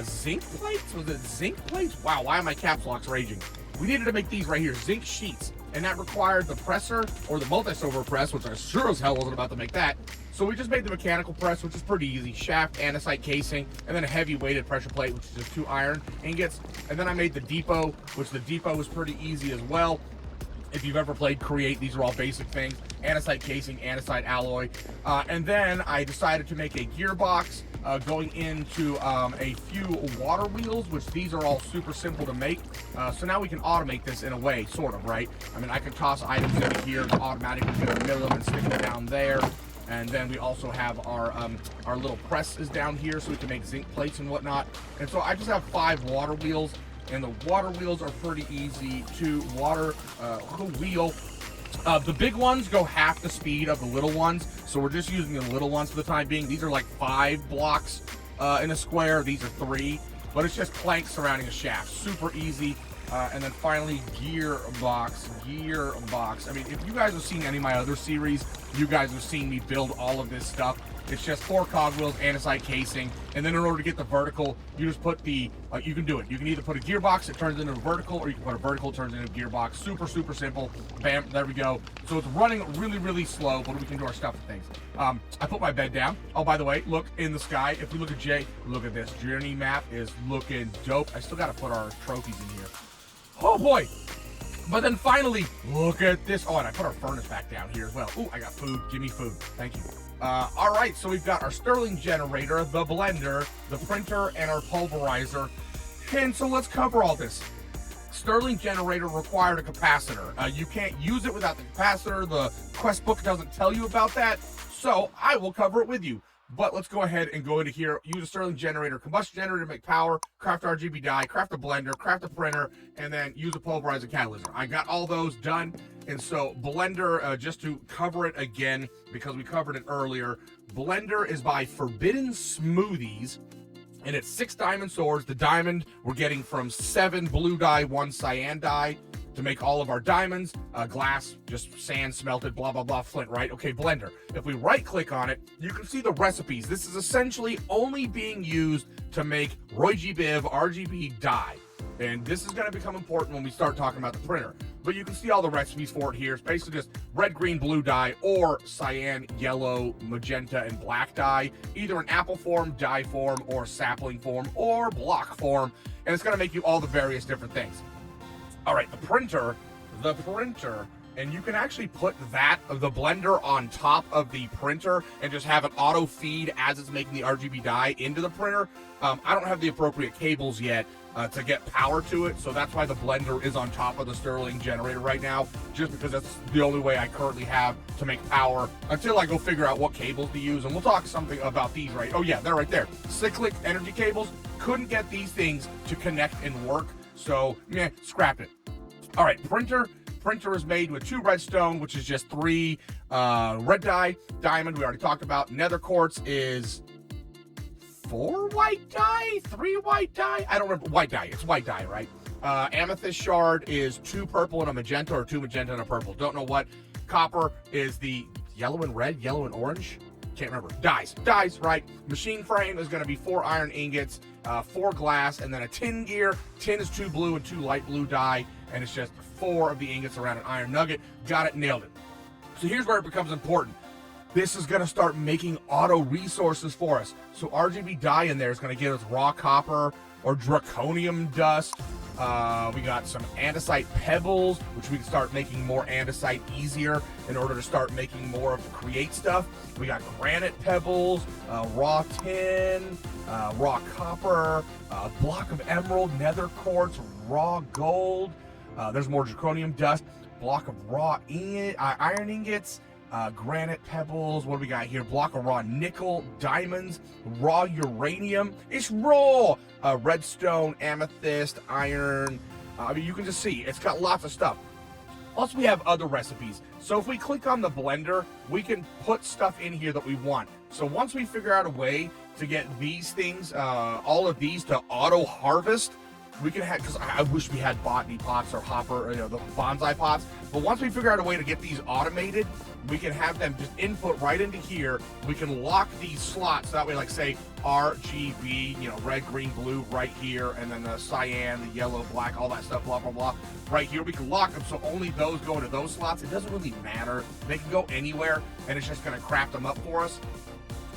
zinc plates. Was it zinc plates? Wow. Why are my caps locks raging? We needed to make these right here, zinc sheets, and that required the presser or the multi-silver press, which I sure as hell wasn't about to make that. So we just made the mechanical press, which is pretty easy. Shaft, andesite casing, and then a heavy weighted pressure plate, which is just 2 iron ingots. And then I made the depot, which the depot was pretty easy as well. If you've ever played Create, these are all basic things. Andesite casing, andesite alloy. And then I decided to make a gearbox going into a few water wheels, which these are all super simple to make. So now we can automate this in a way, sort of, right? I mean, I can toss items in here, automatically mill them and stick them down there. And then we also have our little presses down here so we can make zinc plates and whatnot. And so I just have 5 water wheels. And the water wheels are pretty easy to wheel. The big ones go half the speed of the little ones, so we're just using the little ones for the time being. These are like 5 blocks in a square. These are 3, but it's just planks surrounding a shaft. Super easy. And then finally, gearbox. I mean, if you guys have seen any of my other series, you guys have seen me build all of this stuff. It's just 4 cogwheels, andesite casing, and then in order to get the vertical, you just put the, you can do it. You can either put a gearbox, it turns into a vertical, or you can put a vertical, it turns into a gearbox. Super, super simple. Bam, there we go. So it's running really, really slow, but we can do our stuff and things. I put my bed down. Oh, by the way, look in the sky. If we look at Jay, look at this. Journey map is looking dope. I still got to put our trophies in here. Oh, boy. But then finally, look at this. Oh, and I put our furnace back down here as well. Ooh, I got food. Give me food. Thank you. All right, so we've got our Stirling generator, the blender, the printer, and our pulverizer. And so let's cover all this. Stirling generator required a capacitor. You can't use it without the capacitor. The quest book doesn't tell you about that, so I will cover it with you. But let's go ahead and go into here, use a Stirling generator, combustion generator to make power, craft RGB die, craft a blender, craft a printer, and then use a pulverizer catalyzer. I got all those done. And so blender, just to cover it again, because we covered it earlier, blender is by Forbidden Smoothies, and it's 6 diamond swords. The diamond we're getting from 7 blue dye, 1 cyan dye to make all of our diamonds. Glass, just sand smelted, blah, blah, blah, flint, right? Okay, blender. If we right click on it, you can see the recipes. This is essentially only being used to make Roy G. Biv RGB dye. And this is going to become important when we start talking about the printer. But you can see all the recipes for it here. It's basically just red, green, blue dye, or cyan, yellow, magenta, and black dye. Either in apple form, dye form, or sapling form, or block form. And it's going to make you all the various different things. All right, the printer, and you can actually put the blender on top of the printer and just have it auto feed as it's making the RGB dye into the printer. I don't have the appropriate cables yet to get power to it, so that's why the blender is on top of the Stirling generator right now, just because that's the only way I currently have to make power until I go figure out what cables to use. And we'll talk something about these, right? Oh yeah, they're right there. Cyclic energy cables. Couldn't get these things to connect and work, so scrap it. All right, printer is made with 2 redstone, which is just 3 red dye. Diamond we already talked about. Nether quartz is 4 white dye, 3 white dye. I don't remember. White dye. It's white dye, right? Amethyst shard is 2 purple and a magenta, or 2 magenta and a purple. Don't know what. Copper is the yellow and red, yellow and orange. Can't remember. Dies, right? Machine frame is going to be 4 iron ingots, 4 glass, and then a tin gear. Tin is 2 blue and 2 light blue dye, and it's just 4 of the ingots around an iron nugget. Got it, nailed it. So here's where it becomes important. This is going to start making auto resources for us. So RGB dye in there is going to give us raw copper or draconium dust. We got some andesite pebbles, which we can start making more andesite easier in order to start making more of the create stuff. We got granite pebbles, raw tin, raw copper, a block of emerald, nether quartz, raw gold. There's more draconium dust, block of raw iron ingots, granite pebbles. What do we got here? Block of raw nickel, diamonds, raw uranium. It's raw. Redstone, amethyst, iron. I mean, you can just see it's got lots of stuff. Plus, we have other recipes. So if we click on the blender, we can put stuff in here that we want. So once we figure out a way to get these things, all of these to auto harvest, we can have, because I wish we had botany pots or hopper, the bonsai pots. But once we figure out a way to get these automated, we can have them just input right into here. We can lock these slots. That way, like say RGB, red, green, blue right here. And then the cyan, the yellow, black, all that stuff, blah, blah, blah. Right here, we can lock them so only those go into those slots. It doesn't really matter. They can go anywhere and it's just going to craft them up for us.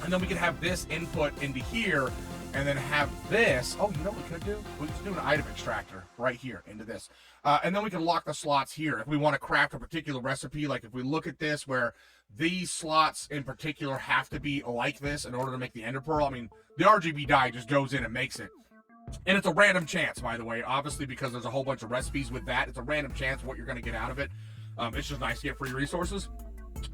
And then we can have this input into here. And then have this. Oh, you know what we could do? We could do an item extractor right here into this. And then we can lock the slots here. If we want to craft a particular recipe, like if we look at this where these slots in particular have to be like this in order to make the ender pearl. I mean, the RGB dye just goes in and makes it. And it's a random chance, by the way, obviously, because there's a whole bunch of recipes with that. It's a random chance what you're going to get out of it. It's just nice to get free resources.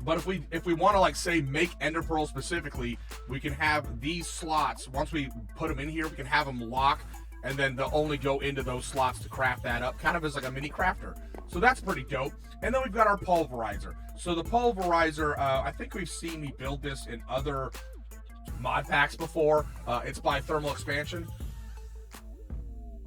But if we want to, like, say, make ender pearls specifically, we can have these slots. Once we put them in here, we can have them lock, and then they'll only go into those slots to craft that up, kind of as like a mini crafter. So that's pretty dope. And then we've got our pulverizer. So the pulverizer, I think we've seen me build this in other mod packs before. It's by Thermal Expansion.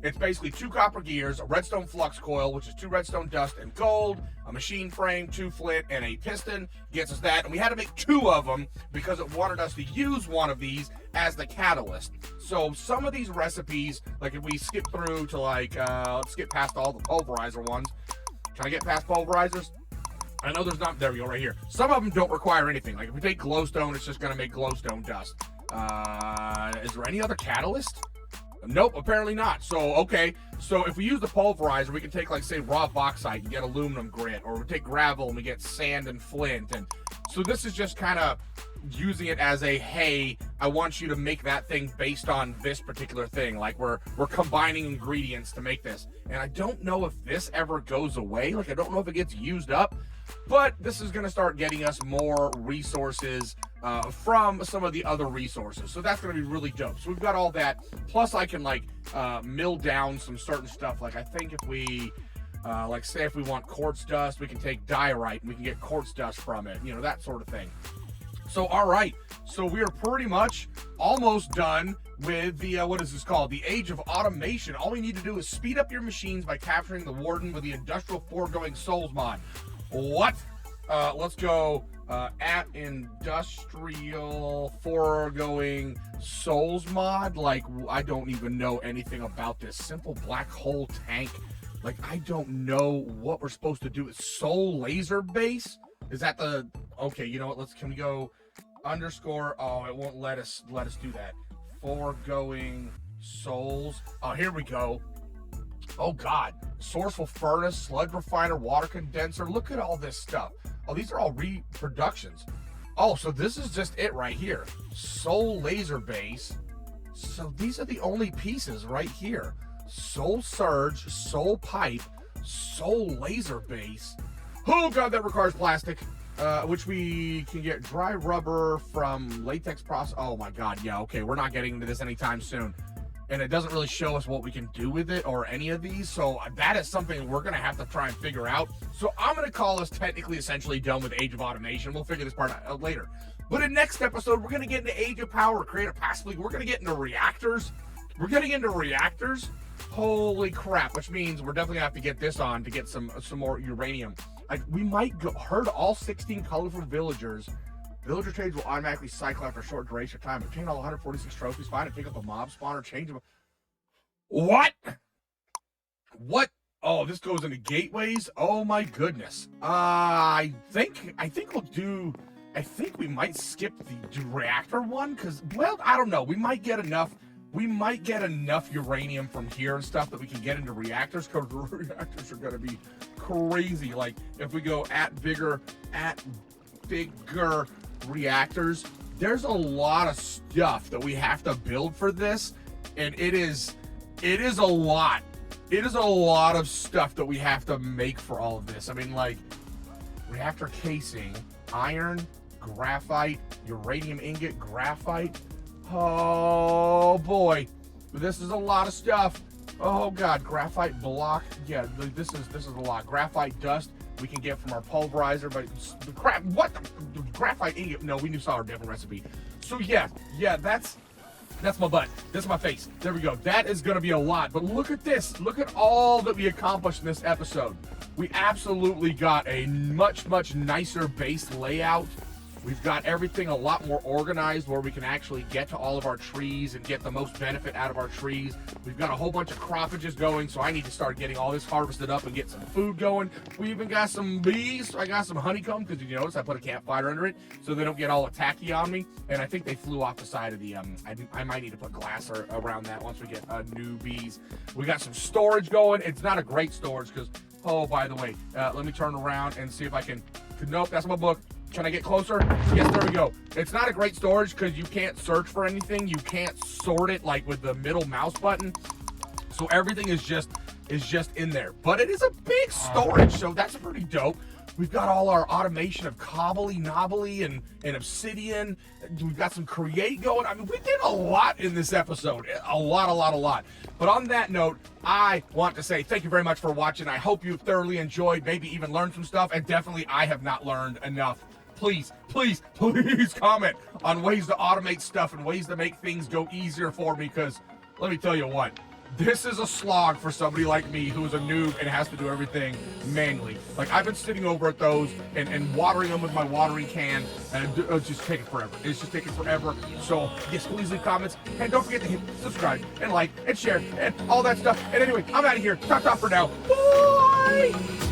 It's basically 2 copper gears, a redstone flux coil, which is 2 redstone dust and gold, a machine frame, 2 flint, and a piston. Gets us that. And we had to make 2 of them because it wanted us to use one of these as the catalyst. So some of these recipes, like if we skip through to let's skip past all the pulverizer ones. Can I get past pulverizers? I know there's not, there we go, right here. Some of them don't require anything. Like if we take glowstone, it's just gonna make glowstone dust. Is there any other catalyst? Nope, apparently not. So, okay. So if we use the pulverizer, we can take, like, say, raw bauxite and get aluminum grit. Or we take gravel and we get sand and flint. And so this is just kind of using it as a, hey, I want you to make that thing based on this particular thing. Like, we're combining ingredients to make this. And I don't know if this ever goes away. Like, I don't know if it gets used up. But this is going to start getting us more resources from some of the other resources. So that's going to be really dope. So we've got all that. Plus I can mill down some certain stuff. Like I think if we, say if we want quartz dust, we can take diorite and we can get quartz dust from it. That sort of thing. So, all right. So we are pretty much almost done with the, what is this called? The Age of Automation. All we need to do is speed up your machines by capturing the Warden with the Industrial Foregoing Souls mod. What? Let's go at Industrial Foregoing Souls mod. Like, I don't even know anything about this. Simple black hole tank. Like, I don't know what we're supposed to do. It's soul laser base? Is that the... Okay, you know what? Can we go underscore... Oh, it won't let us do that. Foregoing souls. Oh, here we go. Oh, God. Sourceful furnace, sludge refiner, water condenser. Look at all this stuff. Oh, these are all reproductions. Oh, so this is just it right here. Soul laser base. So these are the only pieces right here. Soul surge, soul pipe, soul laser base. Oh, God, that requires plastic. Which we can get dry rubber from latex process. Oh, my God. Yeah, okay. We're not getting into this anytime soon. And it doesn't really show us what we can do with it or any of these. So that is something we're going to have to try and figure out. So I'm going to call us technically essentially done with Age of Automation. We'll figure this part out later. But in next episode, we're going to get into Age of Power, create a passively. We're going to get into reactors. We're getting into reactors. Holy crap, which means we're definitely going to have to get this on to get some more uranium. Like, we might herd all 16 colorful villagers. Villager trades will automatically cycle after a short duration of time. Obtain all 146 trophies. Find and pick up a mob spawner. Change them. What? What? Oh, this goes into gateways. Oh my goodness. I think we might skip the reactor one because, well, I don't know. We might get enough uranium from here and stuff that we can get into reactors, because reactors are gonna be crazy. Like if we go at bigger reactors, there's a lot of stuff that we have to build for this, and it is a lot. It is a lot of stuff that we have to make for all of this. I mean, like reactor casing, iron, graphite, uranium ingot, graphite. Oh boy, this is a lot of stuff. Oh god, graphite block. Yeah, this is a lot. Graphite dust we can get from our pulverizer, but the graphite ingot? No, we saw a different recipe. So yeah, that's my butt. This is my face. There we go. That is going to be a lot. But look at this. Look at all that we accomplished in this episode. We absolutely got a much nicer base layout. We've got everything a lot more organized where we can actually get to all of our trees and get the most benefit out of our trees. We've got a whole bunch of croppages going, so I need to start getting all this harvested up and get some food going. We even got some bees. So I got some honeycomb, because you notice I put a campfire under it so they don't get all attacky on me. And I think they flew off the side of the, I might need to put glass around that once we get new bees. We got some storage going. It's not a great storage because, oh, by the way, let me turn around and see if I can, nope, that's my book. Can I get closer? Yes, there we go. It's not a great storage because you can't search for anything. You can't sort it like with the middle mouse button. So everything is just in there. But it is a big storage, so that's pretty dope. We've got all our automation of cobbly, knobbly, and obsidian. We've got some create going. I mean, we did a lot in this episode. A lot. But on that note, I want to say thank you very much for watching. I hope you thoroughly enjoyed, maybe even learned some stuff. And definitely, I have not learned enough. Please comment on ways to automate stuff and ways to make things go easier for me, because let me tell you what, this is a slog for somebody like me who's a noob and has to do everything manually. Like, I've been sitting over at those and watering them with my watering can, and it's just taking forever. It's just taking forever. So, yes, please leave comments, and don't forget to hit subscribe and like and share and all that stuff. And anyway, I'm out of here. Talk for now. Bye!